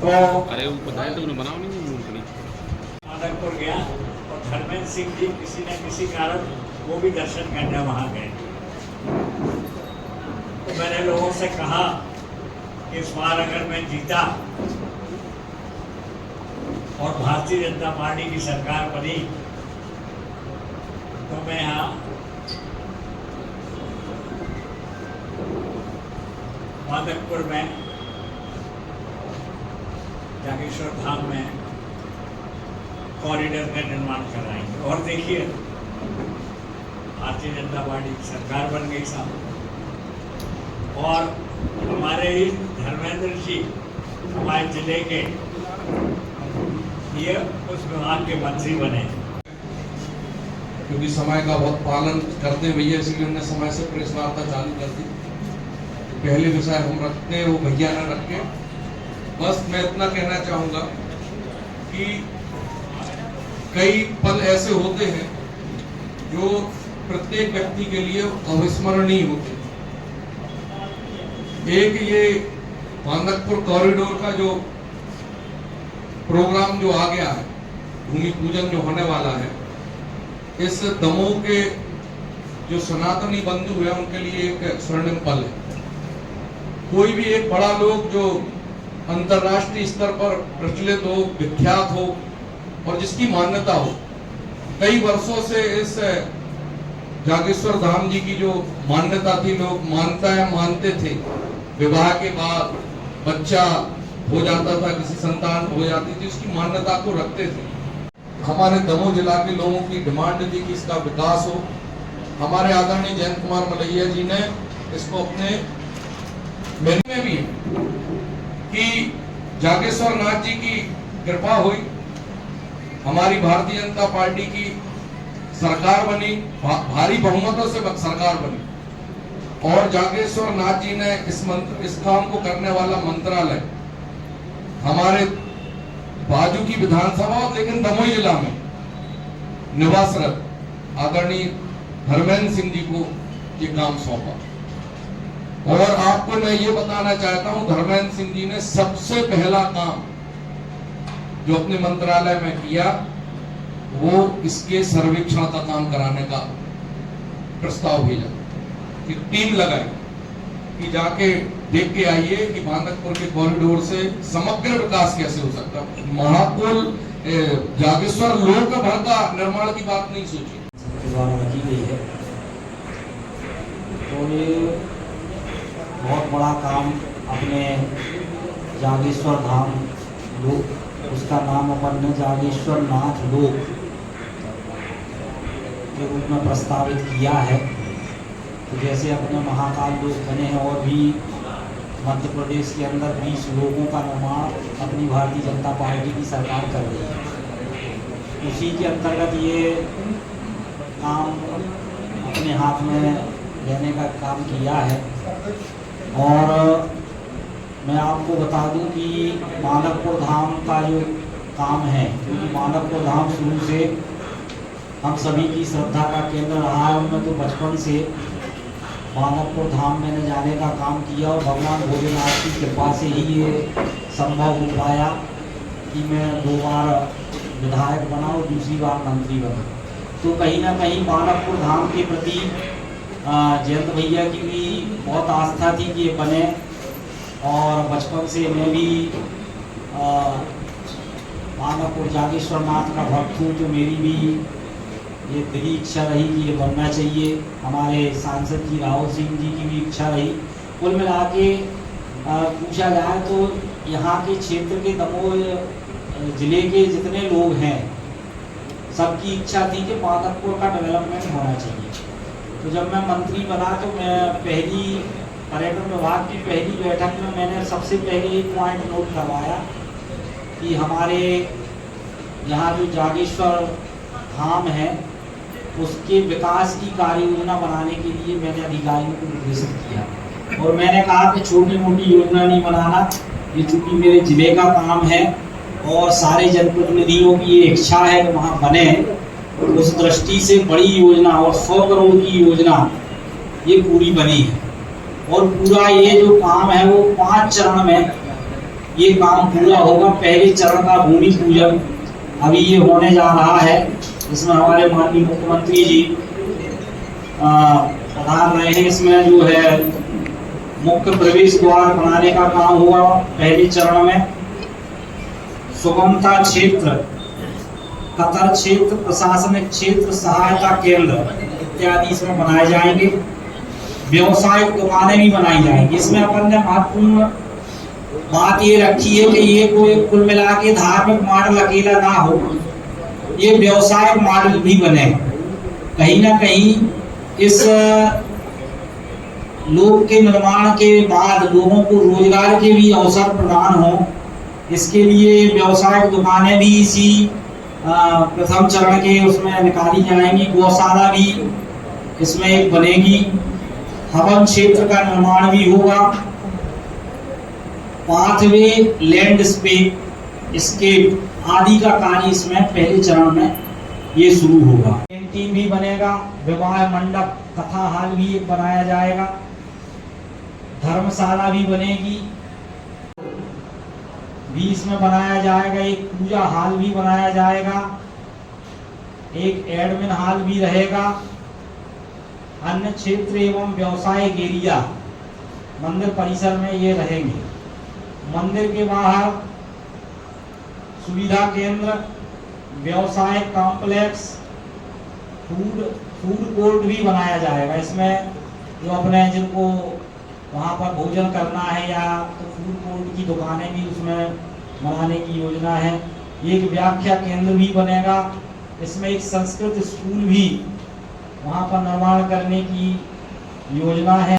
तो अरे वो बताया तो उन्हें बनाओ नहीं मूंगफली। माधवपुर गया और धर्मेंद्र सिंह जी किसी न किसी कारण वो भी दर्शन करने वहाँ गए। तो मैंने लोगों से कहा कि इस बार अगर मैं जीता और भारतीय जनता पार्टी की सरकार बनी तो मैं यहाँ माधवपुर में जागेश्वर धाम में कॉरिडोर का निर्माण कराएंगे। और देखिए भारतीय जनता पार्टी की सरकार बन गई साहब, और हमारे ही धर्मेंद्र जी हमारे जिले के ये उस विभाग के मंत्री बने। क्योंकि समय का बहुत पालन करते हैं भैया, इसलिए हमने समय से प्रेस वार्ता चालू कर दी। पहले विषय हम रखते हैं वो भैया ने रखे। बस मैं इतना कहना चाहूंगा कि कई पल ऐसे होते हैं जो प्रत्येक व्यक्ति के लिए अविस्मरणीय होते हैं। एक ये माधवपुर कॉरिडोर का जो प्रोग्राम जो आ गया है, भूमि पूजन जो होने वाला है, इस दमोह के जो सनातनी बंधु है उनके लिए एक स्वर्णिम पल है। कोई भी एक बड़ा लोग जो अंतर्राष्ट्रीय स्तर पर प्रचलित हो, विख्यात हो और जिसकी मान्यता हो, कई वर्षों से इस जागेश्वर धाम जी की जो मान्यता थी, लोग मानते थे। विवाह के बाद बच्चा हो जाता था, किसी संतान हो जाती थी, उसकी मान्यता को रखते थे। हमारे दमोह जिला के लोगों की डिमांड थी कि इसका विकास हो। हमारे आदरणीय जयंत कुमार मलैया जी ने इसको अपने मेन्यू में भी कि जागेश्वर नाथ जी की कृपा हुई, हमारी भारतीय जनता पार्टी की सरकार बनी, भारी बहुमतों से सरकार बनी, और जागेश्वर नाथ जी ने इस काम को करने वाला मंत्रालय हमारे बाजू की विधानसभा, लेकिन दमोह जिला में निवासरत आदरणीय धर्मेंद्र सिंह जी को ये काम सौंपा। और आपको मैं ये बताना चाहता हूं, धर्मेंद्र सिंह जी ने सबसे पहला काम जो अपने मंत्रालय में किया वो इसके सर्वेक्षण का काम कराने का प्रस्ताव भेजा, कि टीम लगाई कि जाके देख के आइए कि माधवपुर के कॉरिडोर से समग्र विकास कैसे हो सकता है। महापुल जागेश्वर लोक भर का निर्माण की बात नहीं सोची, द्वारा रखी गई है। तो ये बहुत बड़ा काम अपने जागेश्वर धाम लोक, उसका नाम अपन ने जागेश्वर नाथ लोक के रूप में प्रस्तावित किया है। तो जैसे अपने महाकाल लोक बने हैं और भी मध्य प्रदेश के अंदर 20 लोगों का निर्माण अपनी भारतीय जनता पार्टी की सरकार कर रही है, उसी के अंतर्गत ये काम अपने हाथ में लेने का काम किया है। और मैं आपको बता दूं कि माधवपुर धाम का जो काम है, क्योंकि माधवपुर धाम शुरू से हम सभी की श्रद्धा का केंद्र रहा है, उनमें तो बचपन से माधवपुर धाम में जाने का काम किया और भगवान भोलेनाथ की कृपा से ही ये संभव हो पाया कि मैं 2 बार विधायक बना और दूसरी बार मंत्री बना। तो कहीं ना कहीं माधवपुर धाम के प्रति जयंत भैया की भी बहुत आस्था थी कि ये बने, और बचपन से मैं भी माधवपुर जागेश्वर नाथ का भक्त हूँ, तो मेरी भी ये दिली इच्छा रही कि ये बनना चाहिए। हमारे सांसद जी राहुल सिंह जी की भी इच्छा रही। कुल मिला के पूछा जाए तो यहाँ के क्षेत्र के दमोह जिले के जितने लोग हैं, सबकी इच्छा थी कि माधवपुर का डेवलपमेंट होना चाहिए। तो जब मैं मंत्री बना तो मैं पहली पर्यटन विभाग की पहली बैठक में मैंने सबसे पहले एक पॉइंट नोट करवाया कि हमारे यहाँ जो जागेश्वर धाम है उसके विकास की कार्य योजना बनाने के लिए मैंने अधिकारियों को निर्देशित किया। और मैंने कहा कि छोटी मोटी योजना नहीं बनाना, ये चूँकि मेरे जिले का काम है और सारे जनप्रतिनिधियों की ये इच्छा है कि वहाँ बने, उस दृष्टि से बड़ी योजना और 100 करोड़ की योजना ये पूरी बनी है। और पूरा ये जो काम है वो 5 चरण में ये काम पूरा होगा। पहले चरण का भूमि पूजन अभी ये होने जा रहा है। इसमें हमारे माननीय मुख्यमंत्री जी पधार रहे हैं। इसमें जो है मुख्य प्रवेश द्वार बनाने का काम हुआ पहले चरण में। सुगमता क्षेत्र, कतर क्षेत्र, प्रशासनिक क्षेत्र, सहायता केंद्र इत्यादि इसमें बनाए जाएंगे। व्यवसायिक दुकानें भी बनाई जाएंगी। इसमें अपन ने महत्वपूर्ण बात ये रखी है कि ये कोई कुल मिला के धार्मिक मॉडल अकेला ना हो, ये व्यवसायिक मॉडल भी बने। कहीं ना कहीं इस लोक के निर्माण के बाद लोगों को रोजगार के भी अवसर प्रदान हो, इसके लिए व्यवसायिक दुकानें भी इसी प्रथम चरण के उसमें निकाली जाएंगी। गौशाला भी इसमें एक बनेगी। हवन क्षेत्र का निर्माण भी होगा। पाथवे, लैंडस्केप, स्केप आदि का कार्य इसमें पहले चरण में ये शुरू होगा। कैंटीन भी बनेगा। विवाह मंडप, कथा हाल भी एक बनाया जाएगा। धर्मशाला भी बनेगी, भी इसमें बनाया जाएगा। एक पूजा हाल भी बनाया जाएगा। एक एडमिन हाल भी रहेगा। अन्य क्षेत्र एवं व्यवसायिक एरिया मंदिर परिसर में ये रहेंगे। मंदिर के बाहर सुविधा केंद्र, व्यवसायिक कॉम्प्लेक्स, फूड कोर्ट भी बनाया जाएगा। इसमें जो अपने जिनको वहाँ पर भोजन करना है या तो फूड कोर्ट की दुकानें भी उसमें बनाने की योजना है। एक व्याख्या केंद्र भी बनेगा। इसमें एक संस्कृत स्कूल भी वहाँ पर निर्माण करने की योजना है।